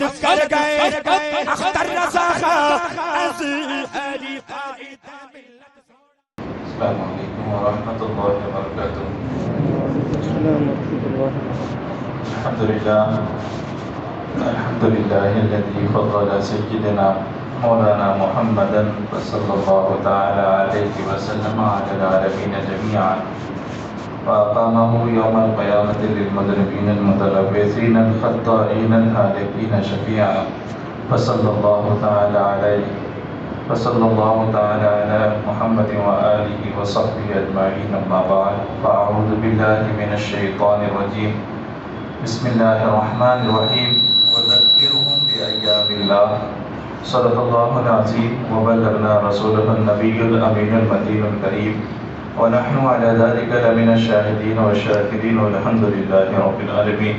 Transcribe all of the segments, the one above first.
خود کر گئے اختر رضا علی قائد ملت. السلام علیکم ورحمۃ اللہ وبرکاتہ. الحمد للہ الذی فضل سیدنا مولانا محمدا صلی اللہ تعالی علیہ وسلم علی العالمین جميعا وأقامه يوم القيامة للمذنبين المتلوثين الخطائين الهالكين شفيعا فصلى الله تعالى عليه على محمد وآله وصحبه أجمعين. أما بعد فأعوذ بالله من الشيطان الرجيم. بسم الله الرحمن الرحيم. وذكرهم بأيام الله. صدق الله العظيم وبلغنا رسوله النبي الأمين المتين الكريم ونحن على ذلك لمن الشاهدين والشاكرين والحمد لله رب العالمين.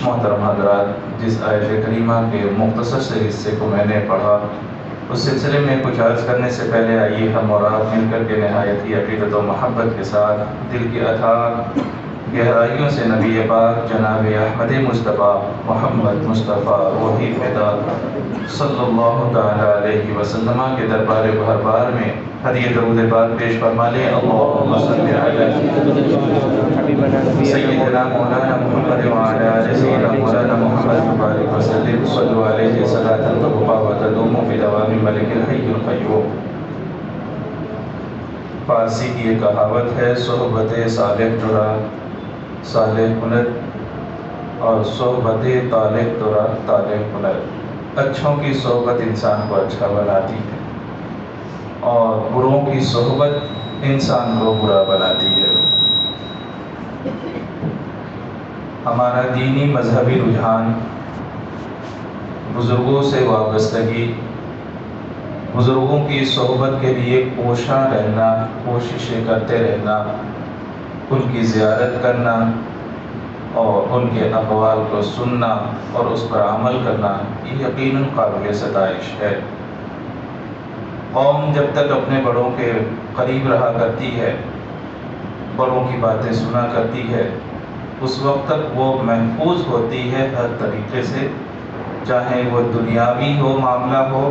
محترم حضرات، جس آیت کریمہ کے مختصر سے حصے کو میں نے پڑھا اس سلسلے میں کچھ عرض کرنے سے پہلے آئیے ہم اور آپ مل کر کے نہایت ہی عقیدت و محبت کے ساتھ دل کی اتھاہ گہرائیوں سے نبی پاک جناب احمد مصطفیٰ محمد مصطفیٰ روحی فدا صلی اللہ تعالی علیہ وسلم کے دربار بہربار میں ہدیہ درود پاک پیش فرما لیں. اللہم صلی علی سیدنا مولانا محمد وعلی آل سیدنا مولانا محمد مبارک وسلم. صلو علیہ صلاۃ تبقی و تدوم بدوام ملک الحی القیوم. فارسی کی ایک کہاوت ہے، صحبت صالح ترا صالح کند اور صحبت طالح ترا طالح کند. اچھوں کی صحبت انسان کو اچھا بناتی ہے اور بروں کی صحبت انسان کو برا بناتی ہے. ہمارا دینی مذہبی رجحان، بزرگوں سے وابستگی، بزرگوں کی صحبت کے لیے کوشاں رہنا، کوششیں کرتے رہنا، ان کی زیارت کرنا اور ان کے اقوال کو سننا اور اس پر عمل کرنا، یہ یقیناً قابل ستائش ہے. قوم جب تک اپنے بڑوں کے قریب رہا کرتی ہے، بڑوں کی باتیں سنا کرتی ہے، اس وقت تک وہ محفوظ ہوتی ہے ہر طریقے سے، چاہے وہ دنیاوی ہو معاملہ ہو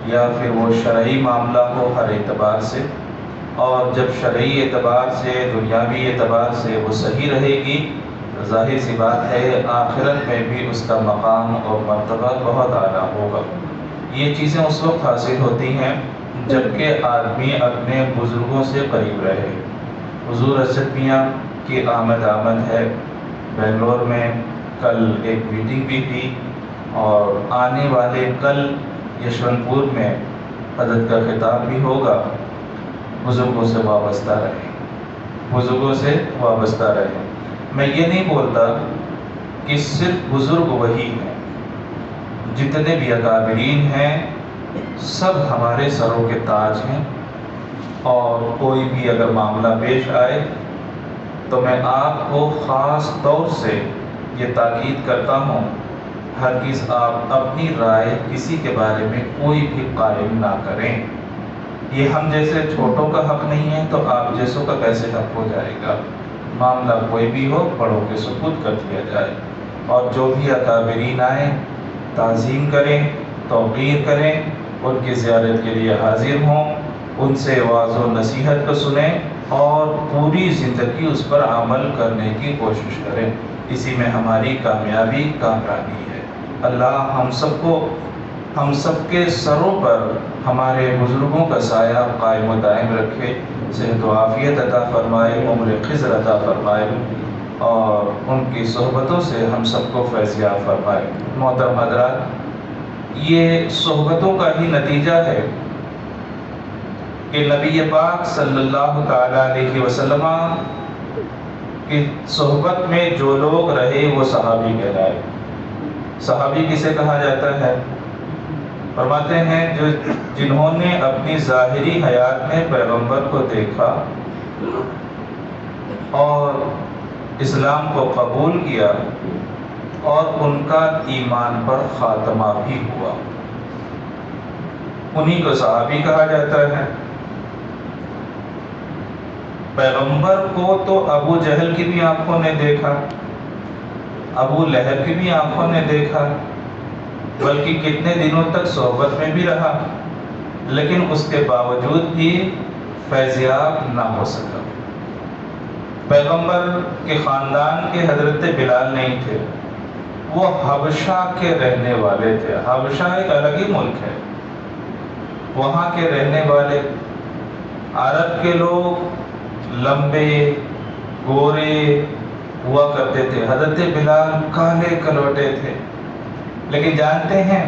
یا پھر وہ شرعی معاملہ ہو ہر اعتبار سے. اور جب شرعی اعتبار سے، دنیاوی اعتبار سے وہ صحیح رہے گی تو ظاہر سی بات ہے آخرت میں بھی اس کا مقام اور مرتبہ بہت اعلیٰ ہوگا. یہ چیزیں اس وقت حاصل ہوتی ہیں جبکہ آدمی اپنے بزرگوں سے قریب رہے. حضور ارشد میاں کی آمد ہے بنگلور میں. کل ایک میٹنگ بھی تھی اور آنے والے کل یشونت پور میں حضرت کا خطاب بھی ہوگا. بزرگوں سے وابستہ رہے، بزرگوں سے وابستہ رہے. میں یہ نہیں بولتا کہ صرف بزرگ وہی ہیں، جتنے بھی اکابرین ہیں سب ہمارے سروں کے تاج ہیں. اور کوئی بھی اگر معاملہ پیش آئے تو میں آپ کو خاص طور سے یہ تاکید کرتا ہوں، ہرگز آپ اپنی رائے کسی کے بارے میں کوئی بھی قائم نہ کریں. یہ ہم جیسے چھوٹوں کا حق نہیں ہے تو آپ جیسوں کا کیسے حق ہو جائے گا. معاملہ کوئی بھی ہو بڑوں کے سپرد کر دیا جائے اور جو بھی اکابرین آئیں تعظیم کریں، توقیر کریں، ان کی زیارت کے لیے حاضر ہوں، ان سے وعظ و نصیحت کو سنیں اور پوری زندگی اس پر عمل کرنے کی کوشش کریں. اسی میں ہماری کامیابی کامرانی ہے. اللہ ہم سب کے سروں پر ہمارے بزرگوں کا سایہ قائم و دائم رکھے، صحت و عافیت عطا فرمائے، عمر خضر عطا فرمائے اور ان کی صحبتوں سے ہم سب کو فیض یاب فرمائے. محترم حضرات، یہ صحبتوں کا ہی نتیجہ ہے کہ نبی پاک صلی اللہ تعالی علیہ وسلم کی صحبت میں جو لوگ رہے وہ صحابی کہلائے. صحابی کسے کہا جاتا ہے؟ فرماتے ہیں جنہوں نے اپنی ظاہری حیات میں پیغمبر کو دیکھا اور اسلام کو قبول کیا اور ان کا ایمان پر خاتمہ بھی ہوا، انہی کو صحابی کہا جاتا ہے. پیغمبر کو تو ابو جہل کی بھی آنکھوں نے دیکھا، ابو لہب کی بھی آنکھوں نے دیکھا، بلکہ کتنے دنوں تک صحبت میں بھی رہا، لیکن اس کے باوجود بھی فیضیاب نہ ہو سکا۔ پیغمبر کے خاندان کے حضرت بلال نہیں تھے، وہ حبشہ کے رہنے والے تھے۔ حبشہ ایک الگ ہی ملک ہے، وہاں کے رہنے والے عرب کے لوگ لمبے گورے ہوا کرتے تھے، حضرت بلال کالے کلوٹے تھے۔ لیکن جانتے ہیں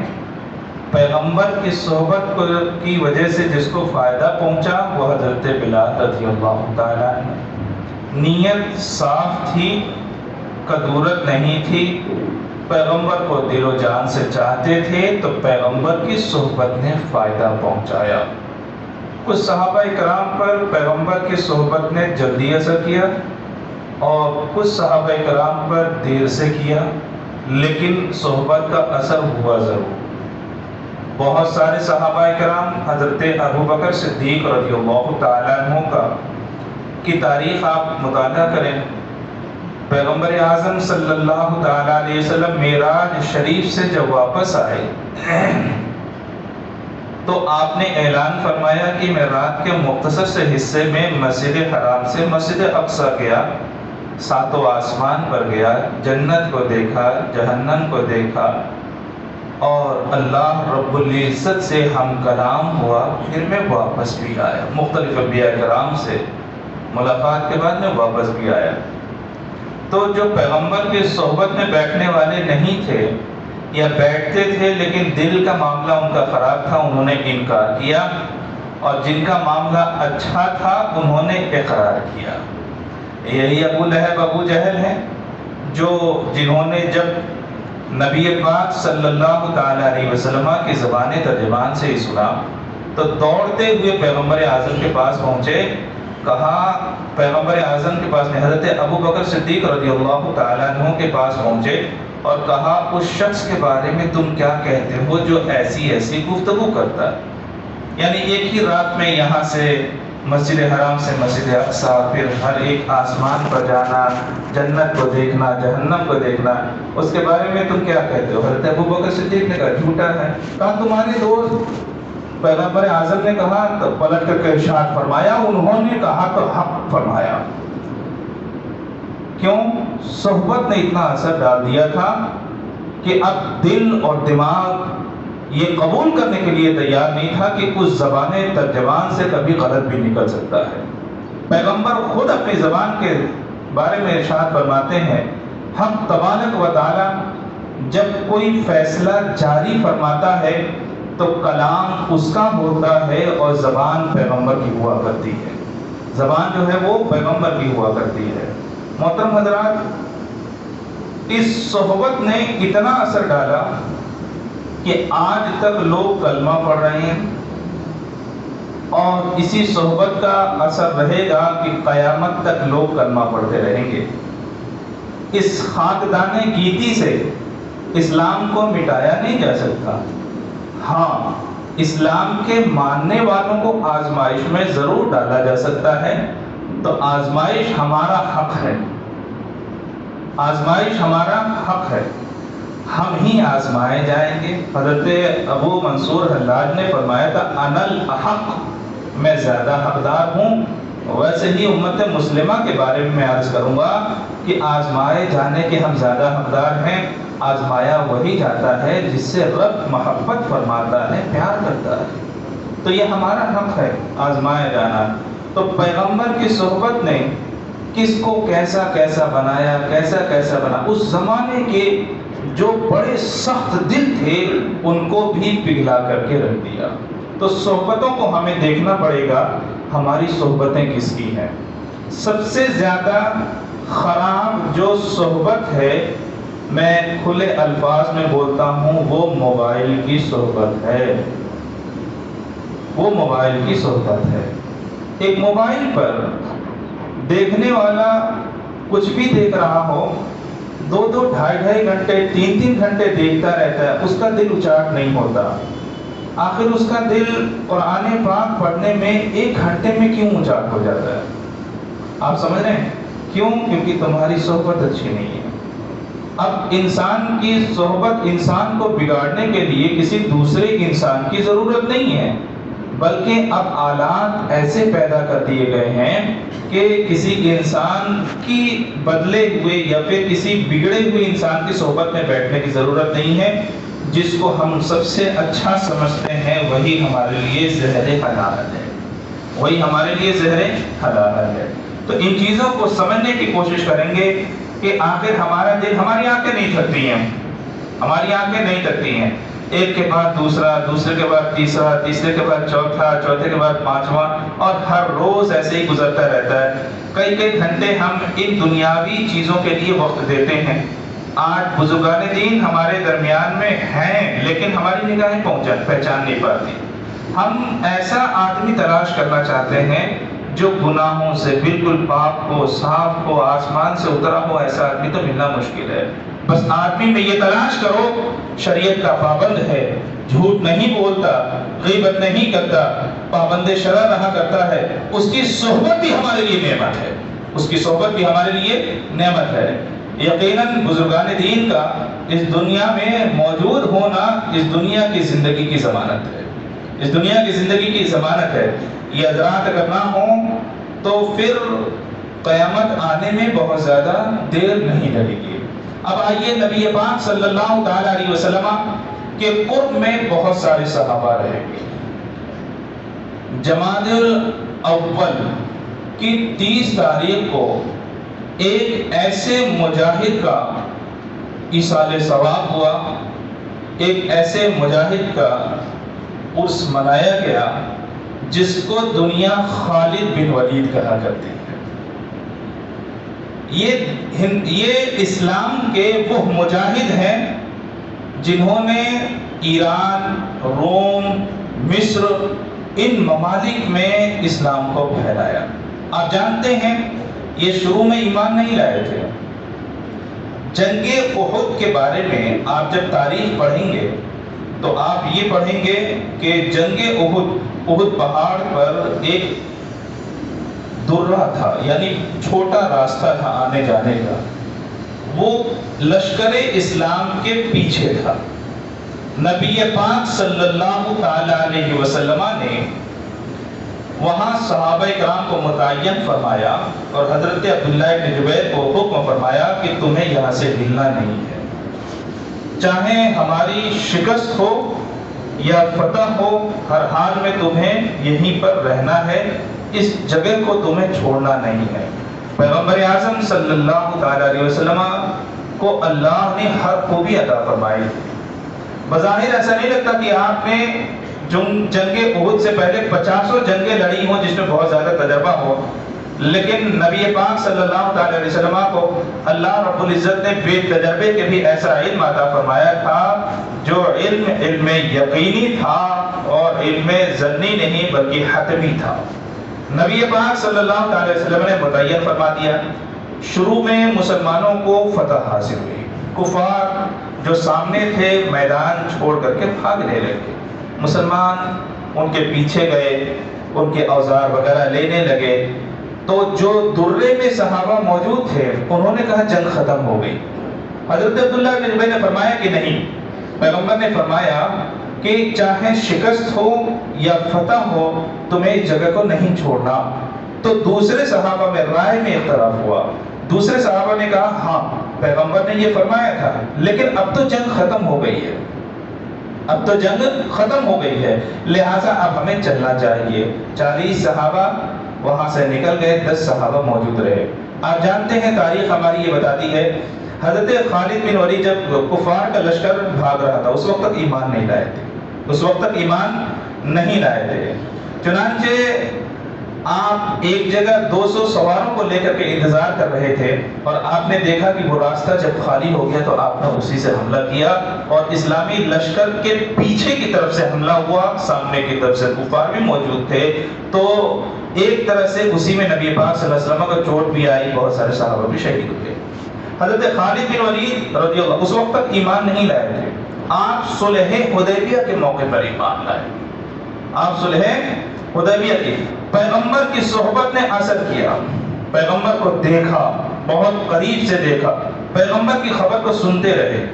پیغمبر کی صحبت کی وجہ سے جس کو فائدہ پہنچا وہ حضرت بلال رضی اللہ تعالیٰ عنہ۔ نیت صاف تھی، کدورت نہیں تھی، پیغمبر کو دل و جان سے چاہتے تھے، تو پیغمبر کی صحبت نے فائدہ پہنچایا۔ کچھ صحابہ کرام پر پیغمبر کی صحبت نے جلدی اثر کیا اور کچھ صحابہ کرام پر دیر سے کیا، لیکن صحبت کا اثر ہوا ضرور۔ بہت سارے صحابہ کرام، حضرت ابو بکر صدیق رضی اللہ تعالیٰ عنہ کی تاریخ آپ مطالعہ کریں۔ پیغمبر اعظم صلی اللہ تعالیٰ علیہ وسلم معراج شریف سے جب واپس آئے تو آپ نے اعلان فرمایا کہ میں رات کے مختصر سے حصے میں مسجد حرام سے مسجد اقصی گیا، ساتوں آسمان پر گیا، جنت کو دیکھا، جہنم کو دیکھا، اور اللہ رب العزت سے ہم کلام ہوا، پھر میں واپس بھی آیا۔ مختلف انبیاء کرام سے ملاقات کے بعد میں واپس بھی آیا۔ تو جو پیغمبر کی صحبت میں بیٹھنے والے نہیں تھے یا بیٹھتے تھے لیکن دل کا معاملہ ان کا خراب تھا، انہوں نے انکار کیا، اور جن کا معاملہ اچھا تھا انہوں نے اقرار کیا۔ یہی ابو لہب ابو جہل ہیں جنہوں نے جب نبی پاک صلی اللہ تعالیٰ علیہ وسلم کی زبان ترجمان سے ہی سنا تو دوڑتے ہوئے پیغمبر اعظم کے پاس پہنچے۔ کہا پیغمبر اعظم کے پاس نہیں، حضرت ابو بکر صدیق رضی اللہ تعالیٰ عنہ کے پاس پہنچے اور کہا اس شخص کے بارے میں تم کیا کہتے ہو جو ایسی ایسی گفتگو کرتا ہے؟ یعنی ایک ہی رات میں یہاں سے مسجد حرام سے مسجد اقصی، پھر ہر ایک آسمان پر جانا، جنت کو دیکھنا، جہنم کو دیکھنا، اس کے بارے میں تم کیا کہتے ہو؟ حضرت ابو بکر صدیق نے کہا جھوٹا ہے۔ کہا تمہارے دوست؟ پیغمبر اعظم نے کہا تو پلٹ کر کے ارشاد فرمایا انہوں نے کہا تو حق فرمایا۔ کیوں؟ صحبت نے اتنا اثر ڈال دیا تھا کہ اب دل اور دماغ یہ قبول کرنے کے لیے تیار نہیں تھا کہ اس زبان ترجمان سے کبھی غلط بھی نکل سکتا ہے۔ پیغمبر خود اپنی زبان کے بارے میں ارشاد فرماتے ہیں، ہم تبارک و تعالی جب کوئی فیصلہ جاری فرماتا ہے تو کلام اس کا ہوتا ہے اور زبان پیغمبر کی ہوا کرتی ہے۔ زبان جو ہے وہ پیغمبر کی ہوا کرتی ہے۔ محترم حضرات، اس صحبت نے اتنا اثر ڈالا کہ آج تک لوگ کلمہ پڑھ رہے ہیں، اور اسی صحبت کا اثر رہے گا کہ قیامت تک لوگ کلمہ پڑھتے رہیں گے۔ اس خاکدان گیتی سے اسلام کو مٹایا نہیں جا سکتا۔ ہاں، اسلام کے ماننے والوں کو آزمائش میں ضرور ڈالا جا سکتا ہے، تو آزمائش ہمارا حق ہے، آزمائش ہمارا حق ہے، ہم ہی آزمائے جائیں گے۔ حضرت ابو منصور حلاج نے فرمایا تھا انا الاحق، میں زیادہ حقدار ہوں۔ ویسے ہی امت مسلمہ کے بارے میں عرض کروں گا کہ آزمائے جانے کے ہم زیادہ حقدار ہیں۔ آزمایا وہی جاتا ہے جس سے رب محبت فرماتا ہے، پیار کرتا ہے، تو یہ ہمارا حق ہے آزمایا جانا۔ تو پیغمبر کی صحبت نے کس کو کیسا کیسا بنایا، کیسا کیسا بنا۔ اس زمانے کے جو بڑے سخت دل تھے ان کو بھی پگھلا کر کے رکھ دیا۔ تو صحبتوں کو ہمیں دیکھنا پڑے گا ہماری صحبتیں کس کی ہیں۔ سب سے زیادہ خراب جو صحبت ہے، میں کھلے الفاظ میں بولتا ہوں، وہ موبائل کی صحبت ہے، وہ موبائل کی صحبت ہے۔ ایک موبائل پر دیکھنے والا کچھ بھی دیکھ رہا ہو، 2-2 ڈھائی گھنٹے 3-3 گھنٹے دیکھتا رہتا ہے، اس کا دل اچاٹ نہیں ہوتا۔ آخر اس کا دل قرآن پاک پڑھنے میں 1 گھنٹے میں کیوں اچاٹ ہو جاتا ہے؟ آپ سمجھ رہے ہیں کیوں؟ کیونکہ تمہاری صحبت اچھی نہیں ہے۔ اب انسان کی صحبت انسان کو بگاڑنے کے لیے کسی دوسرے انسان کی ضرورت نہیں ہے، بلکہ اب آلات ایسے پیدا کر دیے گئے ہیں کہ کسی انسان کی بدلے ہوئے یا پھر کسی بگڑے ہوئے انسان کی صحبت میں بیٹھنے کی ضرورت نہیں ہے۔ جس کو ہم سب سے اچھا سمجھتے ہیں وہی ہمارے لیے زہر حلالت ہے، وہی ہمارے لیے زہر حلالت ہے۔ تو ان چیزوں کو سمجھنے کی کوشش کریں گے کہ آخر ہمارا دل، ہماری آنکھیں نہیں تھکتی ہیں، ہماری آنکھیں نہیں تھکتی ہیں، ایک کے بعد دوسرا، دوسرے کے بعد تیسرا، تیسرے کے بعد چوتھا، چوتھے کے بعد پانچواں، اور ہر روز ایسے ہی گزرتا رہتا ہے۔ کئی کئی گھنٹے ہم ان دنیاوی چیزوں کے لیے وقت دیتے ہیں۔ آج بزرگان دین ہمارے درمیان میں ہیں لیکن ہماری نگاہیں پہچان نہیں پاتی۔ ہم ایسا آدمی تلاش کرنا چاہتے ہیں جو گناہوں سے بالکل پاک ہو، صاف ہو، آسمان سے اترا ہو، ایسا آدمی تو ملنا مشکل ہے۔ بس آدمی میں یہ تلاش کرو شریعت کا پابند ہے، جھوٹ نہیں بولتا، غیبت نہیں کرتا، پابند شرع رہا کرتا ہے، اس کی صحبت بھی ہمارے لیے نعمت ہے، اس کی صحبت بھی ہمارے لیے نعمت ہے۔ یقیناً بزرگان دین کا اس دنیا میں موجود ہونا اس دنیا کی زندگی کی ضمانت ہے، اس دنیا کی زندگی کی ضمانت ہے۔ یہ حضرات اگر نہ ہوں تو پھر قیامت آنے میں بہت زیادہ دیر نہیں لگے گی۔ اب آئیے نبی پاک صلی اللہ تعالی علیہ وسلم کے قرب میں بہت سارے صحابہ رہیں گے۔ جمادی الاول کی 30 تاریخ کو ایک ایسے مجاہد کا ایصال ثواب ہوا، ایک ایسے مجاہد کا عرس منایا گیا جس کو دنیا خالد بن ولید کہا کرتی ہے۔ یہ اسلام کے وہ مجاہد ہیں جنہوں نے ایران، روم، مصر، ان ممالک میں اسلام کو پھیلایا۔ آپ جانتے ہیں یہ شروع میں ایمان نہیں لائے تھے۔ جنگ احد کے بارے میں آپ جب تاریخ پڑھیں گے تو آپ یہ پڑھیں گے کہ جنگ احد پہاڑ پر ایک درہ تھا، یعنی چھوٹا راستہ تھا آنے جانے کا، وہ لشکر اسلام کے پیچھے تھا۔ نبی پاک صلی اللہ تعالی علیہ وسلم نے وہاں صحابہ کرام کو متعین فرمایا اور حضرت عبداللہ بن جبیر کو حکم فرمایا کہ تمہیں یہاں سے ہلنا نہیں ہے، چاہے ہماری شکست ہو یا فتح ہو، ہر حال میں تمہیں یہیں پر رہنا ہے، اس جگہ کو تمہیں چھوڑنا نہیں ہے۔ پیغمبر اعظم صلی اللہ تعالی علیہ وسلم کو اللہ نے ہر خوبی عطا فرمائی۔ بظاہر ایسا نہیں لگتا کہ آپ نے جنگ احد سے پہلے 50 جنگیں لڑی ہوں جس میں بہت زیادہ تجربہ ہو، لیکن نبی پاک صلی اللہ تعالی علیہ وسلم کو اللہ رب العزت نے بے تجربے کے بھی ایسا علم عطا فرمایا تھا جو علم یقینی تھا اور علم ظنی نہیں بلکہ حتمی تھا۔ نبی پاک صلی اللہ تعالی علیہ وسلم نے متعین فرما دیا۔ شروع میں مسلمانوں کو فتح حاصل ہوئی، کفار جو سامنے تھے میدان چھوڑ کر کے بھاگنے لگے، مسلمان ان کے پیچھے گئے، ان کے اوزار وغیرہ لینے لگے۔ تو جو درے میں صحابہ موجود تھے انہوں نے کہا جنگ ختم ہو گئی۔ حضرت عبداللہ بن جبیر نے فرمایا کہ نہیں، پیغمبر نے فرمایا کہ چاہے شکست ہو یا فتح ہو تمہیں اس جگہ کو نہیں چھوڑنا۔ تو دوسرے صحابہ میں رائے میں اختلاف ہوا، دوسرے صحابہ نے کہا ہاں پیغمبر نے یہ فرمایا تھا لیکن اب تو جنگ ختم ہو گئی ہے، اب تو جنگ ختم ہو گئی ہے، لہٰذا اب ہمیں چلنا چاہیے۔ 40 صحابہ وہاں سے نکل گئے، 10 صحابہ موجود رہے۔ آپ جانتے ہیں تاریخ ہماری یہ بتاتی ہے حضرت خالد بن ولید جب کفار کا لشکر بھاگ رہا تھا اس وقت تک ایمان نہیں لائے تھے، اس وقت تک ایمان نہیں لائے تھے۔ چنانچہ آپ ایک جگہ 200 سواروں کو لے کر کے انتظار کر رہے تھے اور آپ نے دیکھا کہ وہ راستہ جب خالی ہو گیا تو آپ نے اسی سے حملہ کیا اور اسلامی لشکر کے پیچھے کی طرف سے حملہ ہوا، سامنے کی طرف سے کفار بھی موجود تھے، تو ایک طرح سے اسی میں نبی پاک صلی اللہ علیہ وسلم کو چوٹ بھی آئی، بہت سارے صحابہ بھی شہید ہوئے۔ حضرت خالد بن ولید رضی اللہ اس وقت تک ایمان نہیں لائے تھے، آپ صلح حدیبیہ کے موقع پر ایمان لائے۔ آپ صلح حدیبیہ کی پیغمبر کی صحبت نے اثر کیا، پیغمبر کو دیکھا، بہت قریب سے دیکھا، پیغمبر کی خبر کو سنتے رہے.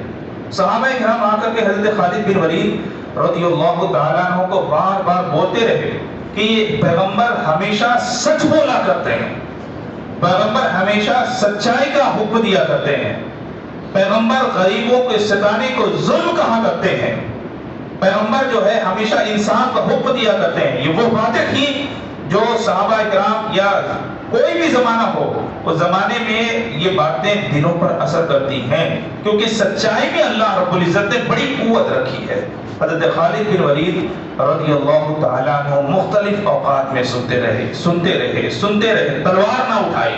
صحابہ کرام آ کر کے حضرت خالد بن ولید رضی اللہ تعالیٰ عنہ کو بار بار بولتے رہے کہ یہ پیغمبر ہمیشہ سچ بولا کرتے ہیں، پیغمبر ہمیشہ سچائی کا حکم دیا کرتے ہیں، پیغمبر غریبوں کے ستانے کو ظلم کہا کرتے ہیں، پیغمبر جو ہے ہمیشہ انسان کا حکم دیا کرتے ہیں. یہ وہ باتیں تھیں جو صحابہ کرام یا کوئی بھی زمانہ ہو اس زمانے میں یہ باتیں دلوں پر اثر کرتی ہیں، کیونکہ سچائی میں اللہ رب العزت نے بڑی قوت رکھی ہے. حضرت خالد بن ولید رضی اللہ تعالیٰ عنہ مختلف اوقات میں سنتے رہے، تلوار نہ اٹھائی،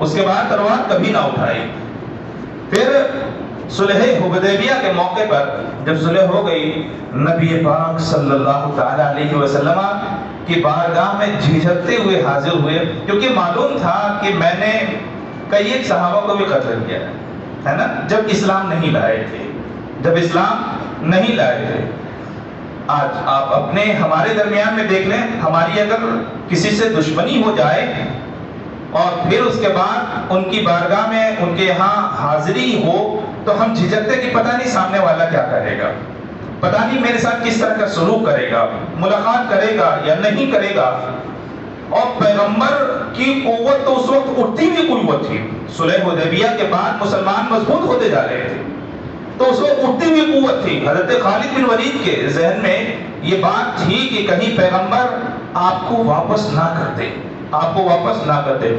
اس کے بعد تلوار کبھی نہ اٹھائی. پھر صلح حدیبیہ کے موقع پر جب صلح ہو گئی، نبی پاک صلی اللہ تعالیٰ علیہ وسلم کی بارگاہ میں جھجکتے ہوئے حاضر ہوئے، کیونکہ معلوم تھا کہ میں نے کئی ایک صحابہ کو بھی قتل کیا ہے نا، جب اسلام نہیں لائے تھے. آج آپ اپنے ہمارے درمیان میں دیکھ لیں، ہماری اگر کسی سے دشمنی ہو جائے اور پھر اس کے بعد ان کی بارگاہ میں ان کے یہاں حاضری ہو تو ہم جھجکتے کہ پتہ نہیں سامنے والا کیا کہے گا، پتہ نہیں میرے ساتھ کس طرح کا سلوک کرے گا، ملاقات کرے گا یا نہیں کرے گا. اور پیغمبر کی قوت تو اس وقت اٹھتی ہوئی قوت تھی. صلح حدیبیہ کے بعد مسلمان مضبوط ہوتے جا رہے تھے تو اس وقت اٹھتی ہوئی قوت تھی. حضرت خالد بن ولید کے ذہن میں یہ بات تھی کہ کہیں پیغمبر آپ کو واپس نہ کرتے.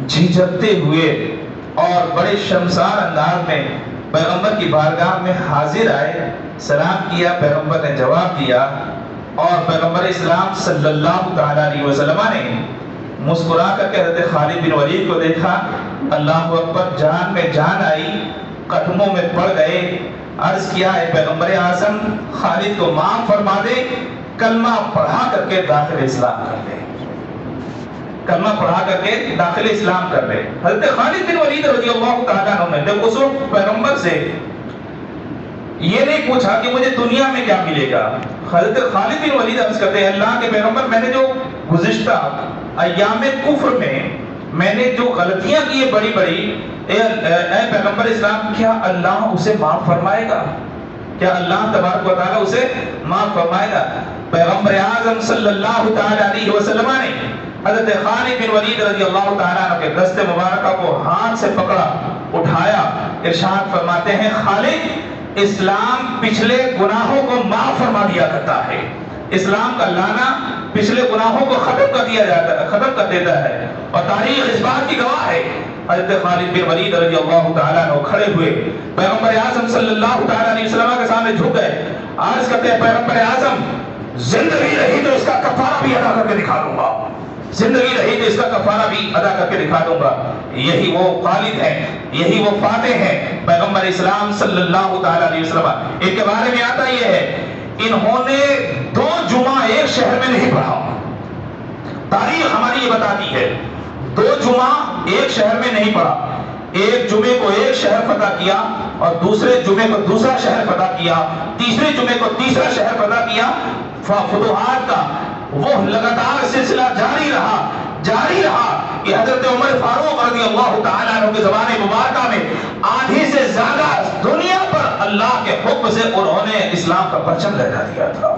جھجکتے ہوئے اور بڑے شرمسار انداز میں پیغمبر کی بارگاہ میں حاضر آئے، سلام کیا، پیغمبر نے جواب دیا اور پیغمبر اسلام صلی اللہ تعالیٰ علیہ وسلم نے مسکرا کر کے حضرت خالد بن ولید کو دیکھا، اللہ اکبر، جان میں جان آئی، قدموں میں پڑ گئے، عرض کیا ہے پیغمبر اعظم خالد کو معاف فرما دے، کلمہ پڑھا کر کے داخل اسلام کر لے. حضرت خالد بن ولید رضی اللہ تعالیٰ عنہ نے اس وقت پیغمبر سے یہ نہیں پوچھا کہ مجھے دنیا میں کیا ملے گا. حضرت خالد بن ولید عرض کرتے ہیں اللہ کے پیغمبر، میں نے جو گزشتہ ایام کفر میں نے جو غلطیاں کی ہے بڑی اے پیغمبر اسلام، کیا اللہ اسے معاف فرمائے گا؟ کیا اللہ تبارک و تعالیٰ اسے معاف فرمائے گا؟ پیغمبر اعظم صلی اللہ تعالیٰ علیہ وسلم نے حضرت خالد بن ولید رضی اللہ تعالیٰ عنہ کے دست مبارکہ کو ہاتھ سے پکڑا، اٹھایا، ارشاد فرماتے ہیں خالد، اسلام پچھلے گناہوں کو معاف فرما دیا کرتا ہے. اسلام کا لانا پچھلے گناہوں کو ختم کر دیتا ہے اور تاریخ اس بات کی گواہ ہے. حضرت خالد بن ولید رضی اللہ تعالیٰ عنہ کھڑے ہوئے پیغمبر اعظم صلی اللہ تعالیٰ علیہ وسلم کے سامنے جھک گئے، عرض کرتے ہیں پیغمبر اعظم زندگی رہی تو اس کا کفارہ بھی ادا کر کے دکھا دوں گا، زندگی رہی تو اس کا کفارہ بھی ادا کر کے دکھا دوں گا. یہی وہ خالد ہیں، یہی وہ فاتح ہیں پیغمبر اسلام صلی اللہ تعالیٰ علیہ وسلم. ان کے بارے میں آتا یہ ہے انہوں نے 2 جمعہ ایک شہر میں نہیں پڑھا. تاریخ ہماری یہ بتاتی ہے 2 جمعہ ایک شہر میں نہیں پڑھا. ایک جمعے کو ایک شہر فتح کیا اور دوسرے جمعے کو دوسرا شہر فتح کیا، تیسرے جمعے کو تیسرا شہر فتح کیا. فتوحات کا وہ لگاتار سلسلہ جاری رہا کہ حضرت عمر فاروق رضی اللہ تعالیٰ عنہ کے زبان مبارکہ میں آدھی سے زیادہ دنیا پر اللہ کے حکم سے انہوں نے اسلام کا پرچم لہرا دیا تھا.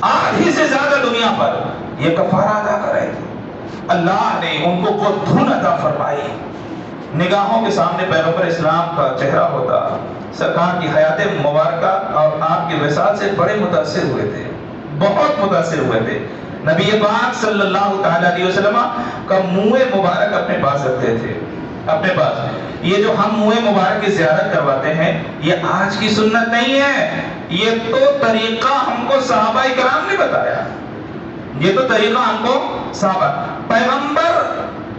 آدھی سے زیادہ دنیا پر یہ کفارہ ادا کرے. اللہ نے ان کو وہ دھن عطا فرمائی. نگاہوں کے سامنے پیغمبر اسلام کا چہرہ ہوتا، سرکار کی حیات مبارکہ اور آپ کی وصال سے بڑے متاثر ہوئے تھے، بہت متاثر ہوئے تھے. نبی پاک صلی اللہ تعالیٰ علیہ وسلم کا منہ مبارک اپنے پاس رکھتے تھے، اپنے پاس. یہ جو ہم منہ مبارک کی زیارت کرواتے ہیں یہ آج کی سنت نہیں ہے، یہ تو طریقہ ہم کو صحابہ کرام نے بتایا. یہ تو طریقہ ہم کو صحابہ، پیغمبر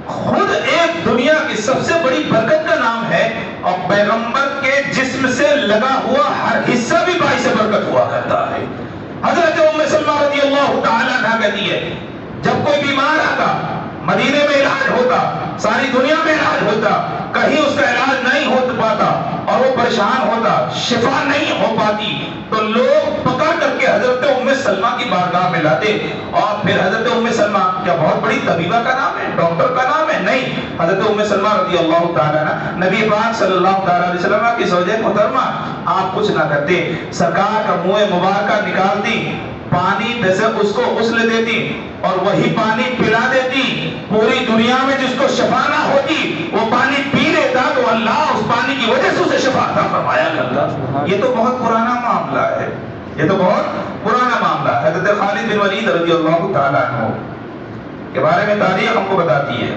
خود ایک دنیا کی سب سے بڑی برکت کا نام ہے اور پیغمبر کے جسم سے لگا ہوا ہر حصہ بھی باعث برکت ہوا کرتا ہے. حضرت ام سلمہ رضی اللہ تعالیٰ عنہ کہتی ہے جب کوئی بیمار آتا مدینے میں علاج ہوتا، ساری دنیا میں علاج ہوتا، کہیں اس کا علاج نہیں ہو پاتا اور وہ پریشان ہوتا، شفا نہیں ہو پاتی تو لوگ پکڑ کر کے حضرت ام سلمہ کی بارگاہ میں لاتے اور پھر حضرت ام سلمہ کیا کیا بہت بڑی طبیبہ کا نام ہے، ڈاکٹر کا نام ہے؟ نہیں. حضرت ام سلمہ رضی اللہ تعالیٰ عنہ نبی پاک صلی اللہ تعالیٰ علیہ وسلم کی زوجہ محترمہ، آپ کچھ نہ کرتے، سرکار کا منہ مبارکہ نکالتی، پانی جیسے اس کو غسل دیتی اور وہی پانی پلا دیتی. پوری دنیا میں جس کو شفا نہ ہوتی وہ پانی پی لیتا تو اللہ اس پانی کی وجہ سے اسے شفا عطا فرمایا کرتا. یہ تو بہت پرانا معاملہ ہے، یہ تو بہت پرانا معاملہ ہے. حضرت خالد بن ولید رضی اللہ تعالیٰ عنہ کے بارے میں تاریخ ہم کو بتاتی ہے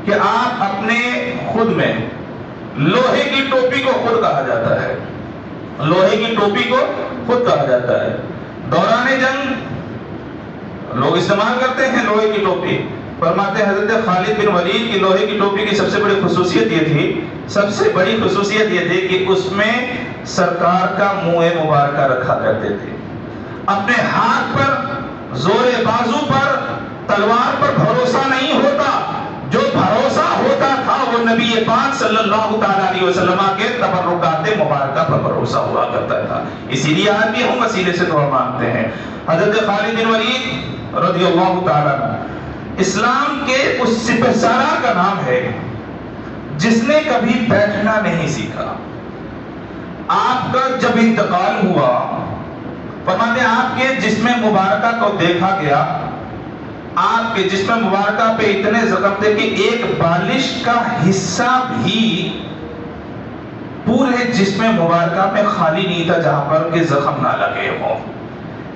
کہ آپ اپنے خود میں لوہے کی ٹوپی کو خود کہا جاتا ہے، لوہے کی ٹوپی کو خود کہا جاتا ہے. دوران جنگ لوگ استعمال کرتے ہیں لوہے کی ٹوپی. فرماتے ہیں حضرت خالد بن ولید کی لوہے کی ٹوپی کی سب سے بڑی خصوصیت یہ تھی، سب سے بڑی خصوصیت یہ تھی کہ اس میں سرکار کا منہ مبارکہ رکھا کرتے تھے. اپنے ہاتھ پر، زور بازو پر، تلوار پر بھروسہ نہیں ہوتا، جو بھروسہ ہوتا تھا وہ نبی پاک صلی اللہ تعالیٰ علیہ وسلم کے تبرکات مبارکہ پر بھروسہ ہوا کرتا تھا. اسی لیے آج بھی ہم وسیلے سے دعا مانگتے ہیں. حضرت خالد بن ولید رضی اللہ تعالیٰ عنہ اسلام کے اس سپہ سالار کا نام ہے جس نے کبھی بیٹھنا نہیں سیکھا. آپ کا جب انتقال ہوا، فرماتے ہیں آپ کے جسم مبارکہ کو دیکھا گیا، آپ کے جسم مبارکہ پہ اتنے زخم تھے کہ ایک بالش کا حصہ بھی پورے جسم مبارکہ میں خالی نہیں تھا جہاں پر کہ زخم نہ لگے ہوں.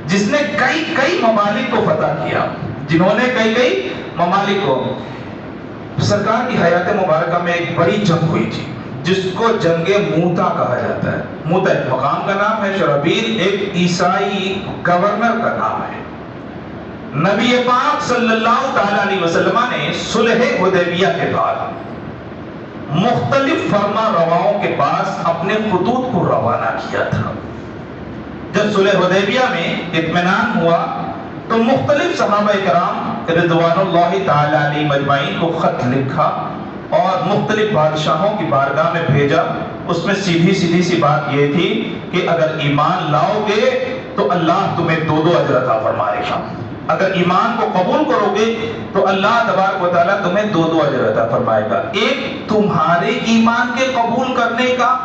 جس نے کئی ممالک کو فتح کیا، جنہوں نے کئی ممالک کو، سرکار کی حیات مبارکہ میں ایک بڑی جنگ ہوئی تھی جس کو جنگ موتا کہا جاتا ہے. موتا ایک مقام کا نام ہے، شرحبیل ایک عیسائی گورنر کا نام ہے. نبی پاک صلی اللہ تعالیٰ علیہ وسلم نے صلح حدیبیہ کے بعد مختلف فرما رواؤں کے پاس اپنے خطوط کو روانہ کیا تھا. جب صلح حدیبیہ میں اطمینان ہوا تو مختلف صحابہ کرام رضوان اللہ تعالیٰ علیہ مجمعین کو خط لکھا اور مختلف بادشاہوں کی بارگاہ میں بھیجا. اس میں سیدھی سی بات یہ تھی کہ اگر ایمان لاؤ گے تو اللہ تمہیں 2 اجر عطا فرمائے گا. اگر ایمان کو قبول کرو گے تو اللہ تبارک و تعالیٰ تمہیں 2 اجر عطا فرمائے گا. ایک تمہارے ایمان کے قبول کرنے کا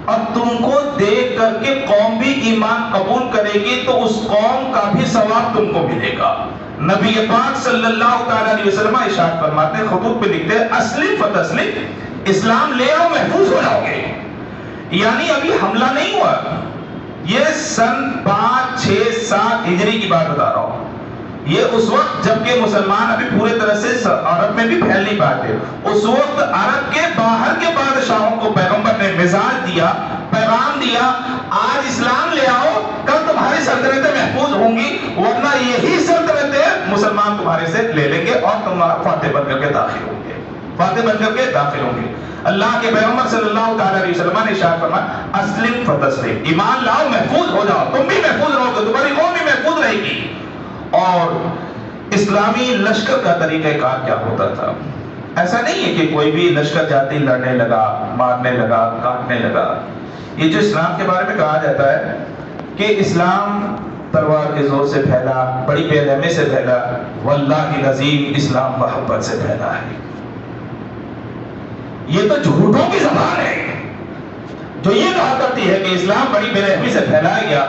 اور تم کو دیکھ کر کے قوم بھی ایمان قبول کرے گی تو اس قوم کا بھی ثواب تم کو ملے گا. نبی پاک صلی اللہ تعالیٰ علیہ وسلم ارشاد فرماتے ہیں، خطوط پہ لکھتے ہیں، اسلم فتسلم، اسلام لے آؤ محفوظ ہو جاؤ گے. یعنی ابھی حملہ نہیں ہوا، یہ سن 5، 6، 7 ہجری کی بات بتا رہا ہوں. یہ اس وقت جبکہ مسلمان ابھی پورے طرح سے عرب میں بھی پھیل نہیں پاتے. اس وقت عرب کے باہر کے بادشاہوں کو پیغمبر نے مزاج دیا، پیغام دیا، آج اسلام لے آؤ، کل تمہاری سلطنتیں محفوظ ہوں گی، ورنہ یہی سلطنتیں مسلمان تمہارے سے لے لیں گے اور تم فاتح بن کر کے داخل ہوں گے، فاتح بن کر کے داخل ہوں گے. اللہ کے پیغمبر صلی اللہ تعالیٰ علیہ وسلم نے ارشاد فرمایا، اسلم فتسلم، ایمان لاؤ محفوظ ہو جاؤ، تم بھی محفوظ رہو گے، تمہاری قوم بھی محفوظ رہے گی. اور اسلامی لشکر کا طریقہ کار کیا ہوتا تھا؟ ایسا نہیں ہے کہ کوئی بھی لشکر جاتی لڑنے لگا، مارنے لگا، کاٹنے لگا. یہ جو اسلام کے بارے میں کہا جاتا ہے کہ اسلام تلوار کے زور سے پھیلا، بڑی بے رحمی سے پھیلا، واللہ العظیم اسلام محبت سے پھیلا ہے. یہ تو جھوٹوں کی زبان ہے جو یہ کہا کرتی ہے کہ اسلام بڑی بے رحمی سے پھیلایا گیا.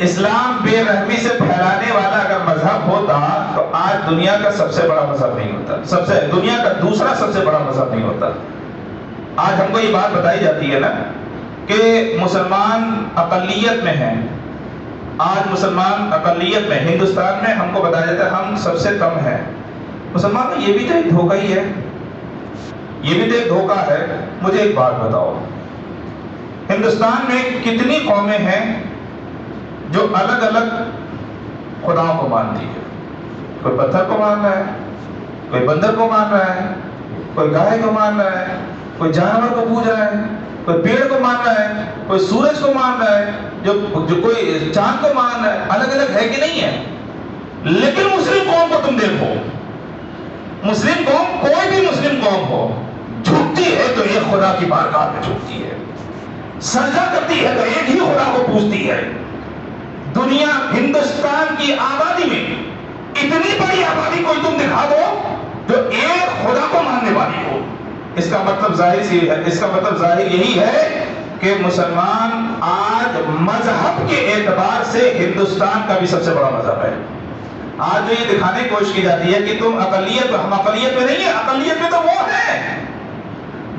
اسلام بے رحمی سے پھیلانے والا اگر مذہب ہوتا تو آج دنیا کا سب سے بڑا مذہب نہیں ہوتا، دنیا کا دوسرا سب سے بڑا مذہب نہیں ہوتا. آج ہم کو یہ بات بتائی جاتی ہے نا کہ مسلمان اقلیت میں ہیں. آج مسلمان اقلیت میں، ہندوستان میں ہم کو بتایا جاتا ہے ہم سب سے کم ہیں. مسلمان یہ بھی تو ایک دھوکہ ہی ہے، یہ بھی تو ایک دھوکہ ہے. مجھے ایک بات بتاؤ، ہندوستان میں کتنی قومیں ہیں جو الگ الگ خداؤں کو مانتی ہے؟ کوئی پتھر کو مان رہا ہے، کوئی بندر کو مان رہا ہے، کوئی گائے کو مان رہا ہے، کوئی جانور کو پوج رہا ہے، کوئی پیڑ کو مان رہا ہے، کوئی سورج کو مان رہا ہے، جو کوئی چاند کو مان رہا ہے. الگ الگ ہے کہ نہیں ہے؟ لیکن مسلم قوم کو تم دیکھو، مسلم قوم، کوئی بھی مسلم قوم ہو، جھکتی ہے تو ایک خدا کی بارگاہ میں جھکتی ہے، سجدہ کرتی ہے تو ایک ہی خدا کو پوجتی ہے. دنیا، ہندوستان کی آبادی میں اتنی بڑی آبادی کوئی تم دکھا دو جو ایک خدا کو ماننے والی ہو. اس کا مطلب ظاہر یہی ہے کہ مسلمان آج مذہب کے اعتبار سے ہندوستان کا بھی سب سے بڑا مذہب ہے. آج جو یہ دکھانے کی کوشش کی جاتی ہے کہ تم اقلیت، ہم اقلیت میں نہیں ہے. اقلیت میں تو وہ ہے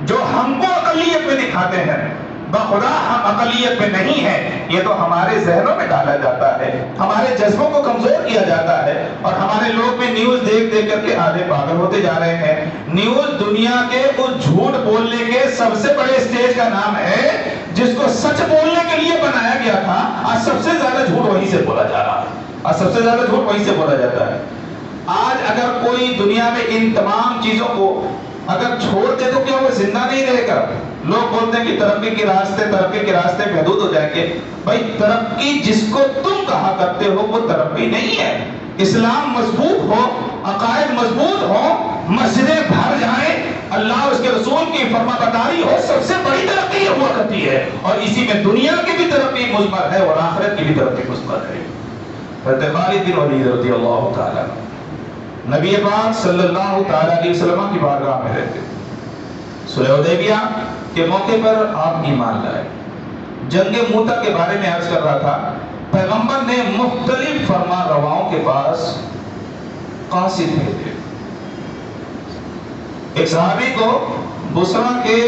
جو ہم کو اقلیت میں دکھاتے ہیں، بخدا ہم اقلیت میں نہیں ہیں. یہ تو ہمارے ذہنوں میں ڈالا جاتا ہے، ہمارے جذبوں کو کمزور کیا جاتا ہے، اور ہمارے لوگ بھی نیوز دیکھ دیکھ کر کے آدھے پاگل ہوتے جا رہے ہیں. نیوز دنیا کے اس جھوٹ بولنے کے سب سے بڑے اسٹیج کا نام ہے جس کو سچ بولنے کے لیے بنایا گیا تھا. آج سب سے زیادہ جھوٹ وہیں سے بولا جا رہا ہے، آج سب سے زیادہ جھوٹ وہیں سے بولا جاتا ہے. آج اگر کوئی دنیا میں ان تمام چیزوں کو اگر چھوڑ دے تو کیا وہ زندہ نہیں رہے گا؟ لوگ بولتے ہیں کہ ترقی کے راستے محدود ہو جائیں گے. بھائی ترقی جس کو تم کہا کرتے ہو وہ ترقی نہیں ہے. اسلام مضبوط ہو، عقائد مضبوط ہو، مسجدیں بھر جائیں، اللہ اور اس کے رسول کی فرما برداری ہو، سب سے بڑی ترقی ہوا کرتی ہے. اور اسی میں دنیا کی بھی ترقی مثمر ہے اور آخرت کی بھی ترقی مثمر ہے. خالد بن ولید رضی اللہ تعالیٰ نبی پاک صلی اللہ تعالیٰ علیہ وسلم کی بارگاہ میں رہتے. صلح حدیبیہ کے موقع پر آپ ایمان لائے. جنگ موتا کے بارے میں عرض کر رہا تھا، پیغمبر نے مختلف فرما رواؤں کے پاس قاصد بھیجے. ایک صحابی کو بصرہ کے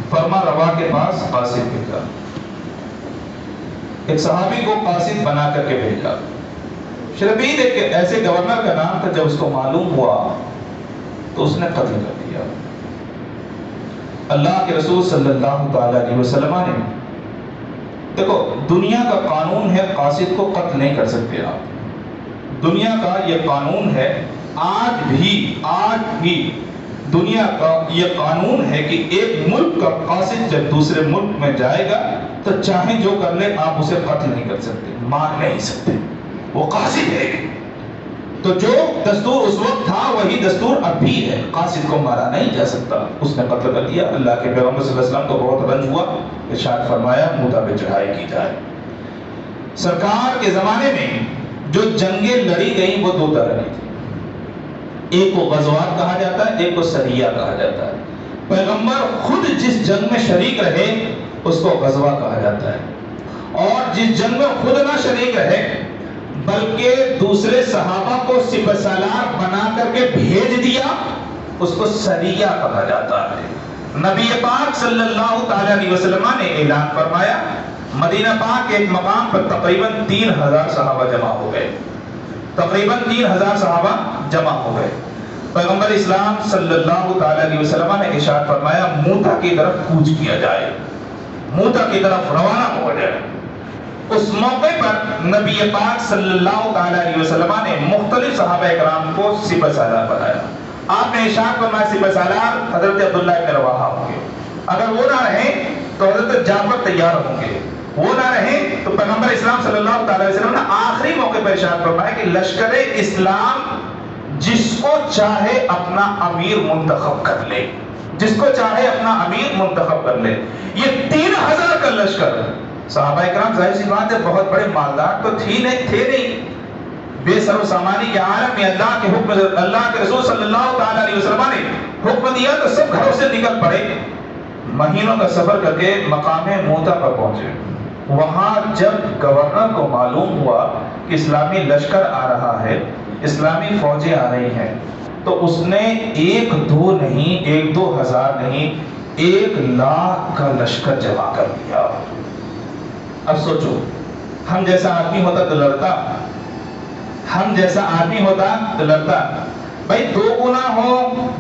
فرما روا کے پاس قاصد بھیجا، ایک صحابی کو قاصد بنا کر کے بھیجا. شربیل ایک ایسے گورنر کا نام تھا، جب اس کو معلوم ہوا تو اس نے قتل کر دیا. اللہ کے رسول صلی اللہ تعالیٰ علیہ وسلم نے، دیکھو دنیا کا قانون ہے قاصد کو قتل نہیں کر سکتے آپ. دنیا کا یہ قانون ہے، آج بھی دنیا کا یہ قانون ہے کہ ایک ملک کا قاصد جب دوسرے ملک میں جائے گا تو چاہے جو کر لے آپ اسے قتل نہیں کر سکتے، مار نہیں سکتے، وہ قاصد ہے. تو جو دستور اس وقت تھا وہی دستور اب بھی ہے، قاصد کو مارا نہیں جا سکتا. اس نے قتل کر دیا. اللہ کے پیغمبر صلی اللہ علیہ وسلم کو بہت رنج ہوا، ارشاد فرمایا موتا پہ چڑھائی کی جائے. سرکار کے زمانے میں جو جنگیں لڑی گئیں وہ دو طرح کی تھی. ایک کو غزوات کہا جاتا ہے، ایک کو سریہ کہا جاتا ہے. پیغمبر خود جس جنگ میں شریک رہے اس کو غزوہ کہا جاتا ہے، اور جس جنگ میں خود نہ شریک رہے بلکہ دوسرے صحابہ کو سپہ سالار بنا کر کے بھیج دیا اس کو سریہ کہا جاتا ہے. نبی پاک صلی اللہ تعالی علیہ وسلم نے اعلان فرمایا، مدینہ پاک کے ایک مقام پر تقریباً 3000 صحابہ جمع ہو گئے. تقریباً 3000 صحابہ جمع ہو گئے. پیغمبر اسلام صلی اللہ تعالی علیہ وسلم نے ارشاد فرمایا موتا کی طرف کوچ کیا جائے، موتا کی طرف روانہ ہو جائے. اس موقع پر نبی پاک صلی اللہ تعالی علیہ وسلم نے مختلف صحابہ اکرام کو سپہ سالار بنایا. آپ نے ارشاد فرمایا سپہ سالار حضرت عبداللہ ابن رواحہ ہوں گے، اگر وہ نہ رہیں تو حضرت جعفر تیار ہوں گے، وہ نہ رہیں تو پیغمبر اسلام صلی اللہ تعالی علیہ وسلم نے آخری موقع پر ارشاد فرمایا کہ لشکر اسلام جس کو چاہے اپنا امیر منتخب کر لے، جس کو چاہے اپنا امیر منتخب کر لے. یہ 3000 کا لشکر، صحابہ اکرام ظاہر سی بات ہے بہت بڑے مالدار تو تھے نہیں، بے سر و سامانی کے عالم میں اللہ کے حکم، اللہ کے رسول صلی اللہ تعالی علیہ وسلم نے حکم دیا تو سب گھروں سے نکل پڑے. مہینوں کا سفر کر کے مقام موتا پر پہنچے. وہاں جب گورنر کو معلوم ہوا کہ اسلامی لشکر آ رہا ہے، اسلامی فوجیں آ رہی ہیں، تو اس نے 1-2 نہیں، 1-2 ہزار نہیں، 1,00,000 کا لشکر جمع کر دیا. اب سوچو ہم جیسا آدمی ہوتا تو لڑتا، ہم جیسا آدمی ہوتا تو لڑتا. بھائی 2 گنا ہو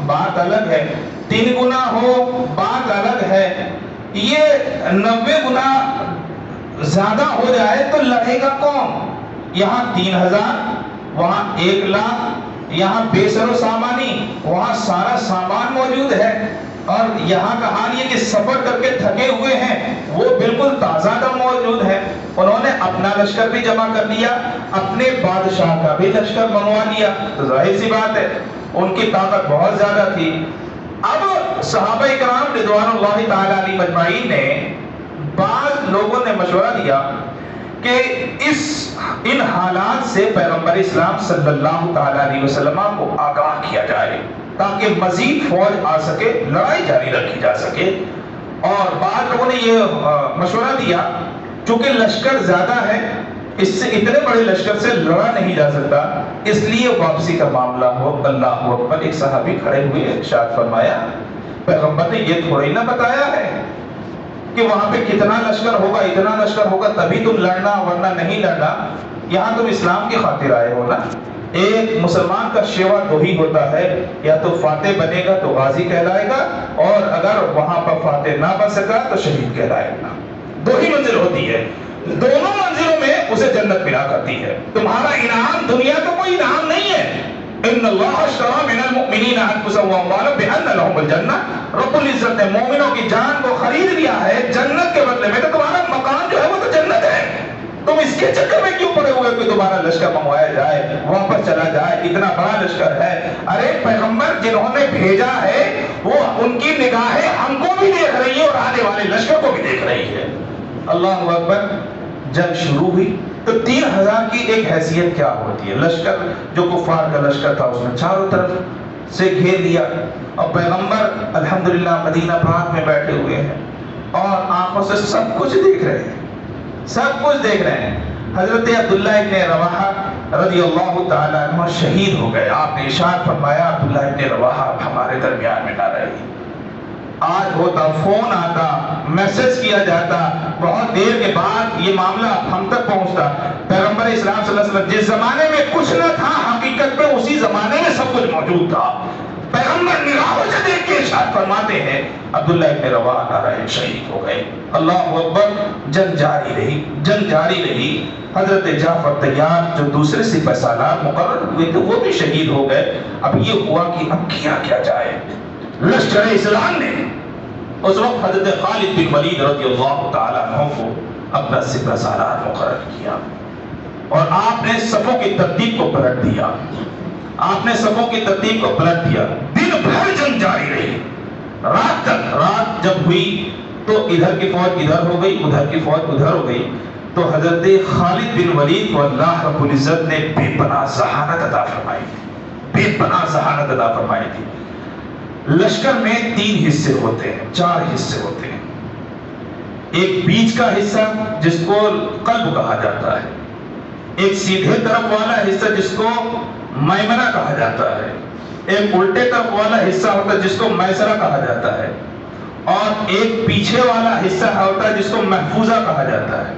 بات الگ ہے، 3 گنا ہو بات الگ ہے، یہ 90 گنا زیادہ ہو جائے تو لڑے گا کون؟ یہاں 3000، وہاں 1,00,000، یہاں بے سر و سامانی، وہاں سارا سامان موجود ہے، اور یہاں کا حال یہ کہ سفر کر کے تھکے ہوئے ہیں، وہ بالکل تازہ دم موجود ہے. انہوں نے اپنا لشکر بھی جمع کر لیا، اپنے بادشاہ کا بھی لشکر منگوا لیا. تو ظاہر سی بات ہے ان کی طاقت بہت زیادہ تھی. اب صحابہ کرام رضوان اللہ تعالی علیہ مجمعین نے، بعض لوگوں نے مشورہ دیا کہ ان حالات سے پیغمبر اسلام صلی اللہ تعالی علیہ وسلم کو آگاہ کیا جائے تاکہ مزید فوج آ سکے، لڑائی جاری رکھی جا سکے۔ اور بعض لوگوں نے یہ مشورہ دیا چونکہ لشکر زیادہ ہے، اس سے اتنے بڑے لشکر سے لڑا نہیں جا سکتا، اس لیے واپسی کا معاملہ ہو۔ اللہ اکبر! ایک صحابی کھڑے ہوئے ارشاد فرمایا پیغمبر نے یہ تھوڑی نہ بتایا ہے کہ وہاں پہ کتنا لشکر ہوگا، اتنا لشکر ہوگا تبھی تم لڑنا ورنہ نہیں لڑنا، یہاں تم اسلام کی خاطر آئے ہو نا۔ ایک مسلمان کا شیوا دو ہی ہوتا ہے، یا تو فاتح بنے گا تو غازی کہلائے گا، اور اگر وہاں پر فاتح نہ بن سکا تو شہید کہلائے گا۔ دو ہی منزل ہوتی ہے، دونوں منزلوں میں اسے جنت ملا کرتی ہے۔ تمہارا انعام دنیا کا کوئی انعام نہیں ہے۔ ان اللہ اشتری من المؤمنین انفسهم واموالهم بان لهم الجنہ، رب العزت نے مومنوں کی جان کو خرید لیا ہے جنت کے بدلے میں، تو تمہارا مقام جو ہے وہ تو جنت ہے۔ تم اس کے چکر میں کیوں پڑے ہوئے کہ تمہارا لشکر منگوایا جائے، واپس چلا جائے، اتنا بڑا لشکر ہے۔ ارے پیغمبر جنہوں نے بھیجا ہے وہ ان کی نگاہیں ہم کو بھی دیکھ رہی ہے اور آنے والے لشکر کو بھی دیکھ رہی ہے۔ اللہ اکبر! جنگ شروع ہوئی تو 3000 کی ایک حیثیت کیا ہوتی ہے؟ لشکر جو کفار کا لشکر تھا اس نے چاروں طرف سے گھیر لیا، اور پیغمبر الحمدللہ مدینہ پاک میں بیٹھے ہوئے ہیں اور آنکھوں سے سب کچھ دیکھ رہے ہیں، سب کچھ دیکھ رہے ہیں۔ حضرت عبداللہ ابن رواحہ رضی اللہ تعالیٰ عنہ شہید ہو گئے۔ آپ نے ارشاد فرمایا عبداللہ ابن رواحہ ہمارے درمیان میں نہ رہے۔ آج ہوتا، فون آتا، میسج کیا جاتا، بہت دیر کے بعد یہ معاملہ ہم تک پہنچتا۔ پیغمبر اسلام صلی اللہ علیہ وسلم جس زمانے میں کچھ نہ تھا حقیقت میں اسی زمانے میں سب کچھ موجود تھا۔ پیغمبر نگاہوں سے دیکھ کے ارشاد فرماتے ہیں عبداللہ ابن رواحہ نہ رہے، شہید ہو گئے۔ اللہ اکبر! جنگ جاری رہی، جنگ جاری رہی۔ حضرت جعفر طیار جو دوسرے سپہ سالار مقرر ہوئے تھے وہ بھی شہید ہو گئے۔ اب یہ ہوا کہ اب کیا جائے؟ لشکر اسلام نے اس وقت حضرت خالد بن ولید رضی اللہ تعالیٰ عنہ کو اپنا سپہ سالار مقرر کیا، اور آپ نے صفوں کی ترتیب کو پلٹ دیا۔ آپ نے صفوں کی ترتیب کو پلٹ دیا۔ دن بھر جنگ جاری رہی، رات تک۔ رات جب ہوئی تو ادھر کی فوج ادھر ہو گئی، ادھر کی فوج ادھر ہو گئی، تو حضرت خالد بن ولید کو اللہ رب العزت نے بے پناہ ذہانت عطا فرمائی تھی، بے پناہ ذہانت عطا فرمائی تھی۔ لشکر میں 3 حصے ہوتے ہیں، 4 حصے ہوتے ہیں۔ ایک بیچ کا حصہ جس کو قلب کہا جاتا ہے، ایک سیدھے طرف والا حصہ جس کو میمنہ کہا جاتا ہے، ایک الٹے طرف والا حصہ ہوتا ہے جس کو میسرہ کہا جاتا ہے، اور ایک پیچھے والا حصہ ہوتا ہے جس کو محفوظہ کہا جاتا ہے۔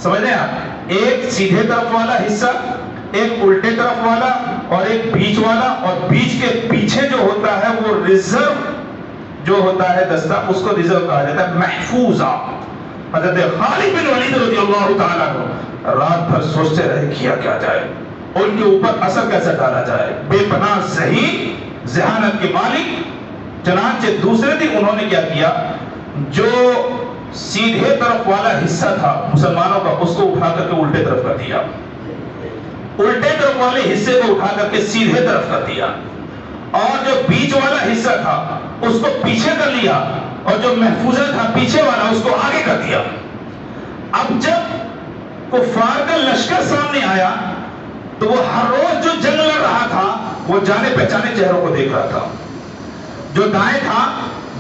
سمجھ رہے ہیں آپ؟ ایک سیدھے طرف والا حصہ، ایک الٹے طرف والا، اور ایک بیچ والا، اور بیچ کے پیچھے جو ہوتا ہے وہ ریزرو جو ہوتا ہے دستہ، اس کو ریزرو کہا جاتا ہے، محفوظہ۔ حضرت خالد بن ولید رضی اللہ تعالیٰ کو رات بھر سوچتے رہے کیا جائے، ان کے اوپر اثر کیسے ڈالا جائے۔ بے پناہ ذہین ذہانت کے مالک، چنانچہ دوسرے دن انہوں نے کیا کیا، جو سیدھے طرف والا حصہ تھا مسلمانوں کا اس کو اٹھا کر کے الٹے طرف کر دیا، الٹے طرف والے حصے کو اٹھا کر کے سیدھے طرف کر دیا، اور جو بیچ والا حصہ تھا اس کو پیچھے کر لیا، اور جو محفوظہ تھا پیچھے والا اس کو آگے کر دیا۔ اب جب کفار کا لشکر سامنے آیا تو وہ ہر روز جو جنگ لڑ رہا تھا وہ جانے پہچانے چہروں کو دیکھ رہا تھا۔ جو دائیں تھا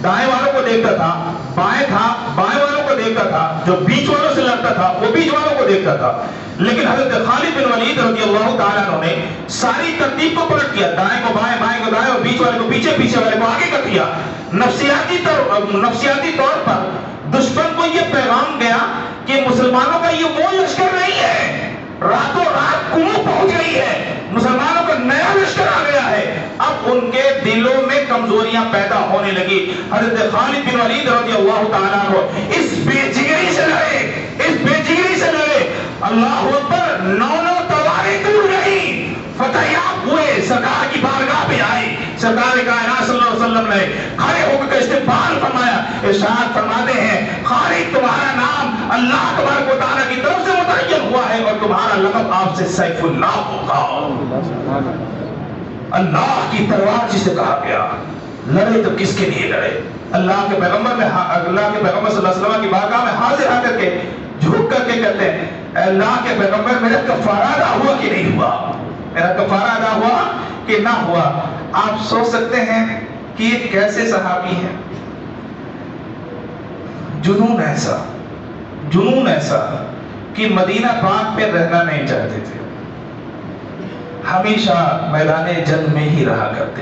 دائیں والوں کو دیکھتا تھا، بائیں تھا بائیں والوں کو دیکھتا تھا، جو بیچ والوں سے لڑتا تھا وہ بیچ والوں کو دیکھتا تھا۔ لیکن حضرت خالد بن ولید رضی اللہ تعالیٰ عنہ نے ساری ترتیب کو پلٹ دیا، دائیں کو بائیں، بائیں کو دائیں، اور بیچ والے کو پیچھے، پیچھے والے کو آگے کر دیا۔ نفسیاتی طور پر دشمن کو یہ پیغام گیا کہ مسلمانوں کا یہ وہ لشکر نہیں ہے، راتوں رات قوم پہنچ گئی ہے، مسلمانوں کا نیا لشکر آ گیا ہے۔ اب ان کے دلوں میں کمزوریاں پیدا ہونے لگی۔ حضرت خالد بن ولید رضی اللہ تعالیٰ عنہ اس بے جگری سے لڑے، اس بے جگری سے لڑے۔ اللہ اکبر! 9 تلواریں ٹوٹ گئی، فتح یاب ہوئے، سرکار کی بارگاہ پہ آئے، سرکار کائنات صلی اللہ علیہ وسلم نے کھڑے ہو کر استقبال فرمایا، ارشاد فرماتے ہیں خالد تمہارا نام اللہ تبارک و تعالیٰ کی طرف سے متعین ہوا ہے، اور تمہارا لقب آپ سے سیف اللہ ہوگا۔ اللہ کی تلوار جسے کہا گیا، لڑے تو کس کے لیے لڑے؟ اللہ کے پیغمبر صلی اللہ علیہ وسلم کی بارگاہ میں حاضر آ کر کے جھک کر کے کہتے ہیں اے اللہ کے پیغمبر میرا کفارہ ادا ہوا کہ نہیں ہوا، میرا کفارہ ادا ہوا کہ نہ ہوا۔ آپ سوچ سکتے ہیں کہ یہ کیسے صحابی ہیں، جنون ایسا کہ مدینہ پاک میں رہنا نہیں چاہتے تھے، ہمیشہ میدان جنگ میں ہی رہا کرتے۔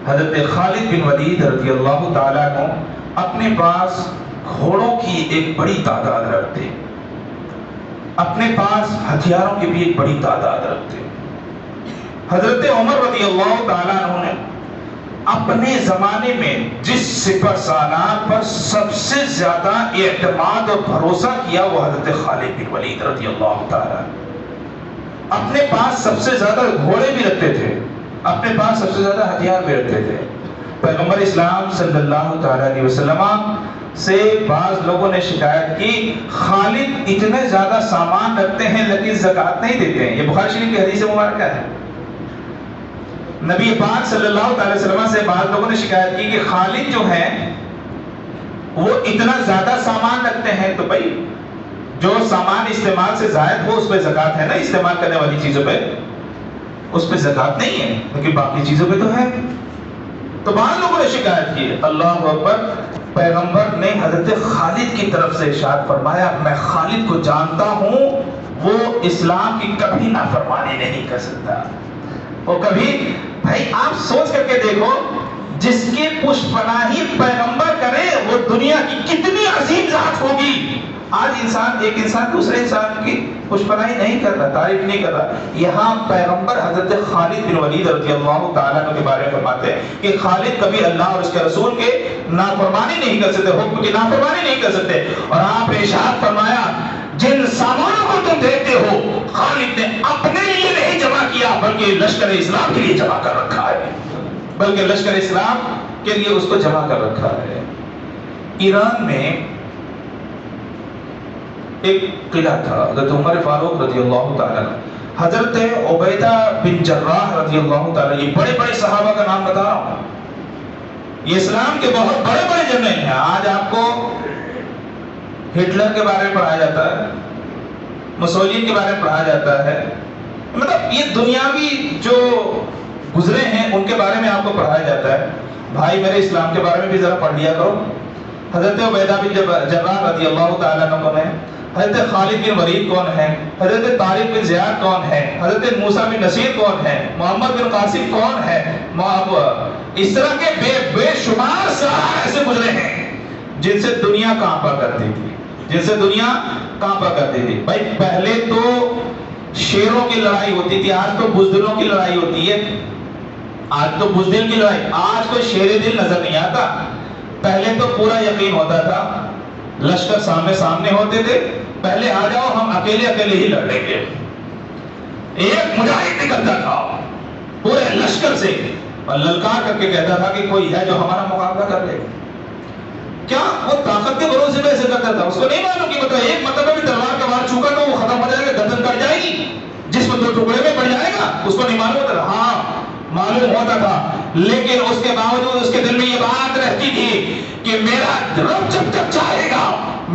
حضرت خالد بن ولید رضی اللہ تعالیٰ کو اپنے پاس گھوڑوں کی ایک بڑی تعداد رکھتے، اپنے پاس ہتھیاروں کی بھی ایک بڑی تعداد رکھتے۔ حضرت عمر رضی اللہ تعالیٰ عنہ نے اپنے زمانے میں جس سپہ سالار پر سب سے زیادہ اعتماد اور بھروسہ کیا وہ حضرت خالد بن ولید رضی اللہ تعالیٰ، اپنے پاس سب سے زیادہ گھوڑے بھی رکھتے تھے، اپنے پاس سب سے زیادہ ہتھیار بھی رکھتے تھے۔ پیغمبر اسلام صلی اللہ تعالیٰ علیہ وسلم سے بعض لوگوں نے شکایت کی خالد اتنے زیادہ سامان رکھتے ہیں لیکن زکوٰۃ نہیں دیتے ہیں۔ یہ بخاری شریف کی حدیث مبارکہ ہے۔ نبی پاک صلی اللہ علیہ وسلم سے بعض لوگوں نے شکایت کی کہ خالد جو ہے وہ اتنا زیادہ سامان رکھتے ہیں، تو بھائی جو سامان استعمال سے زائد ہو اس پہ زکوٰۃ ہے نا، استعمال کرنے والی چیزوں پہ اس پہ زکوٰۃ نہیں ہے، لیکن باقی چیزوں پہ تو ہے۔ تو بعض لوگوں نے شکایت کی، اللہ اکبر، پیغمبر نے حضرت خالد کی طرف سے ارشاد فرمایا میں خالد کو جانتا ہوں، وہ اسلام کی کبھی نافرمانی نہیں کر سکتا، وہ کبھی، بھائی آپ سوچ کر کے دیکھو جس کی پشت پناہی پیغمبر کرے وہ دنیا کی کتنی عظیم ذات ہوگی۔ آج ایک انسان دوسرے انسان کی پشت پناہی نہیں کر رہا، تعریف نہیں کر رہا۔ یہاں پیغمبر حضرت خالد بن ولید رضی اللہ تعالیٰ عنہ کے بارے میں فرماتے ہیں کہ خالد کبھی اللہ اور اس کے رسول کے نافرمانی نہیں کر سکتے، حکم کی نافرمانی نہیں کر سکتے۔ اور آپ نے ارشاد فرمایا جن سامانوں کو تم دیکھتے ہو خالد نے اپنے لیے نہیں جمع کیا بلکہ لشکر اسلام کے لیے جمع کر رکھا ہے، بلکہ لشکر اسلام کے لیے اس کو جمع کر رکھا ہے۔ ایران میں ایک قلعہ تھا، حضرت عمر فاروق رضی اللہ تعالیٰ، حضرت عبیدہ بن جراح رضی اللہ تعالیٰ، یہ بڑے بڑے صحابہ کا نام بتا رہا ہوں، یہ اسلام کے بہت بڑے بڑے جنرل ہیں۔ آج آپ کو ہٹلر کے بارے میں پڑھایا جاتا ہے، مسولین کے بارے میں پڑھایا جاتا ہے، مطلب یہ دنیاوی جو گزرے ہیں ان کے بارے میں آپ کو پڑھایا جاتا ہے۔ بھائی میرے اسلام کے بارے میں بھی ذرا پڑھ لیا کرو۔ حضرت عبیدہ بن جراح رضی اللہ تعالیٰ عنہ کون ہے، حضرت خالد بن ولید کون ہے، حضرت طارق بن زیاد کون ہے، حضرت موسیٰ بن نصیر کون ہے، محمد بن قاسم کون ہے، اس طرح کے بے شمار سرار ایسے گزرے ہیں جن سے دنیا کانپا کرتی تھی، جن سے دنیا کانپا کرتی تھی۔ بھائی پہلے تو شیروں کی لڑائی ہوتی تھی، آج تو بزدلوں کی لڑائی ہوتی ہے، آج تو بزدل کی لڑائی، آج کوئی شیر دل نظر نہیں آتا۔ پہلے تو پورا یقین ہوتا تھا، لشکر سامنے ہوتے تھے، پہلے آ جاؤ ہم اکیلے ہی لڑ لیں گے۔ ایک مجاہد نکلتا تھا پورے لشکر سے اور للکار کر کے کہتا تھا کہ کوئی ہے جو ہمارا مقابلہ کر لے۔ کیا وہ طاقت کے بھروسے پہ ایسے کرتا تھا؟ اس کو نہیں معلوم کہ مطلب ایک مرتبہ بھی تلوار کا وار چوکا تو وہ ختم ہو جائے گا، گردن کٹ جائے گی، جسم دو ٹکڑے میں پڑ جائے گا، اس کو نہیں معلوم ہوتا تھا۔ ہاں معلوم ہوتا تھا، لیکن اس کے باوجود اس کے دل میں یہ بات رہتی تھی کہ میرا رب جب تک چاہے گا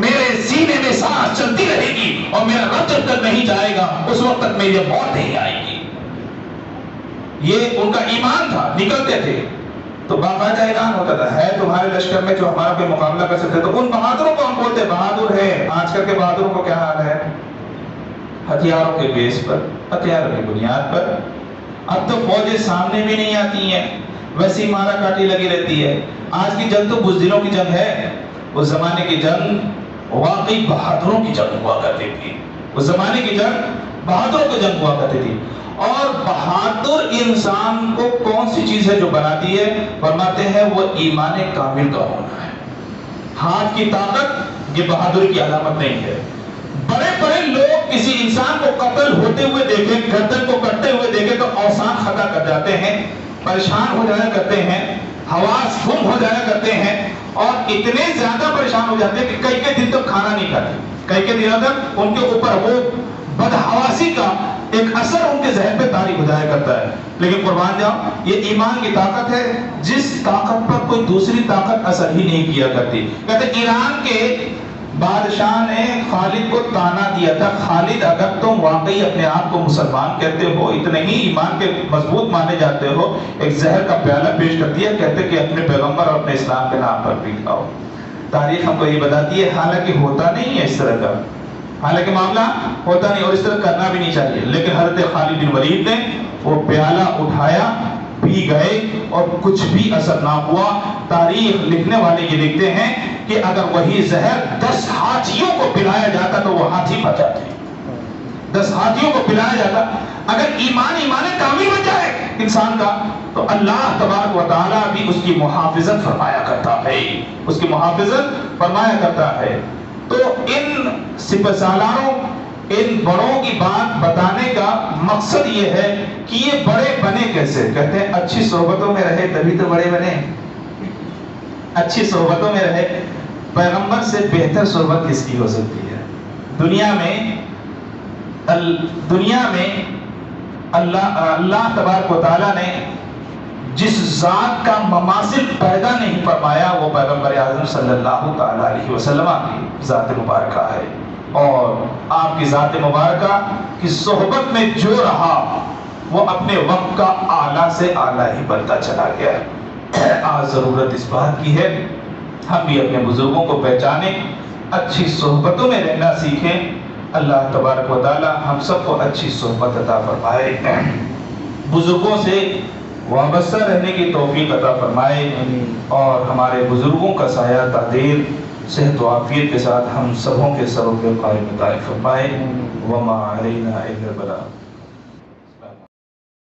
میرے سینے میں سانس چلتی رہے گی اور میرا رب جب تک نہیں جائے گا اس وقت تک میری موت نہیں آئے گی۔ یہ ان کا ایمان تھا، نکلتے تھے تو باقاعدہ اعلان ہوتا تھا ہے تمہارے لشکر میں جو ہمارا کوئی مقابلہ کر سکتے، تو ان بہادروں کو ہم بولتے بہادر ہے۔ آج کل کے بہادروں کو کیا حال ہے؟ ہتھیاروں کے بیس پر، ہتھیاروں کی بنیاد پر۔ اب تو فوجیں سامنے بھی نہیں آتی ہیں، ویسی مارا کاٹی لگی رہتی ہے۔ آج کی جنگ تو بزدلوں کی جنگ ہے، اس زمانے کی جنگ واقعی بہادروں کی جنگ ہوا کرتی تھی، اس زمانے کی جنگ بہادروں کی جنگ ہوا کرتی تھی۔ اور بہادر انسان کو کون سی چیز ہے جو بناتی ہے؟ فرماتے ہیں وہ ایمان کامل کا ہونا ہے۔ ہاتھ کی طاقت یہ بہادری کی علامت نہیں ہے۔ بڑے بڑے لوگ کسی انسان کو قتل ہوتے ہوئے دیکھیں، گردن کو کٹتے ہوئے دیکھیں تو اوسان خطا کر جاتے ہیں، پریشان ہو جایا کرتے ہیں، حواس گم ہو جایا کرتے ہیں، اور اتنے زیادہ پریشان ہو جاتے ہیں کہ کئی دن تک کھانا نہیں کھاتے، کئی دنوں تک ان کے اوپر وہ بدحواسی کا ایک اثر ان کے ذہن پہ طاری ہو جایا کرتا ہے۔ لیکن قربان جاؤ یہ ایمان کی طاقت ہے جس طاقت پر کوئی دوسری طاقت اثر ہی نہیں کیا کرتی۔ کہتے ایران کے بادشاہ نے خالد کو تانا دیا تھا، خالد اگر تم واقعی اپنے آپ کو مسلمان کہتے ہو، اتنے ہی ایمان کے مضبوط مانے جاتے ہو، ایک زہر کا پیالہ پیش کر دیا، کہتے کہ اپنے پیغمبر اور اپنے اسلام کے نام پر پی کھاؤ۔ تاریخ ہم کو یہ بتاتی ہے، حالانکہ ہوتا نہیں ہے اس طرح کا، حالانکہ معاملہ ہوتا نہیں اور اس طرح کرنا بھی نہیں چاہیے، لیکن حضرت خالد بن ولید نے وہ پیالہ اٹھایا، پی گئے اور کچھ بھی اثر نہ ہوا۔ تاریخ لکھنے والے یہ لکھتے ہیں کہ اگر وہی زہر 10 ہاتھیوں کو پلایا جاتا تو وہ ہاتھی مر جاتے، 10 ہاتھیوں کو پلایا جاتا۔ اگر ایمان کامل بن جائے انسان کا تو اللہ تبارک و تعالیٰ بھی اس کی محافظت فرمایا کرتا ہے، اس کی محافظت فرمایا کرتا ہے۔ تو ان سپہ سالاروں، ان بڑوں کی بات بتانے کا مقصد یہ ہے کہ یہ بڑے بنے کیسے؟ کہتے ہیں اچھی صحبتوں میں رہے تبھی تو بڑے بنے، اچھی صحبتوں میں رہے۔ پیغمبر سے بہتر صحبت کس کی ہو سکتی ہے؟ دنیا میں اللہ تبارک و تعالیٰ نے جس ذات کا مماثل پیدا نہیں فرمایا وہ پیغمبر اعظم صلی اللہ تعالیٰ علیہ وسلم کی ذات مبارکہ ہے، اور آپ کی ذات مبارکہ کی صحبت میں جو رہا وہ اپنے وقت کا اعلیٰ سے اعلیٰ ہی بنتا چلا گیا ہے۔ آج ضرورت اس بات کی ہے ہم بھی اپنے بزرگوں کو پہچانیں، اچھی صحبتوں میں رہنا سیکھیں۔ اللہ تبارک و تعالی ہم سب کو اچھی صحبت عطا فرمائے، بزرگوں سے وابستہ رہنے کی توفیق عطا فرمائے، اور ہمارے بزرگوں کا سایہ تعدیر صحت و عافیت کے ساتھ ہم سبوں کے سروں پہ قائم دائم فرمائے۔ وما علینا الا البلاغ۔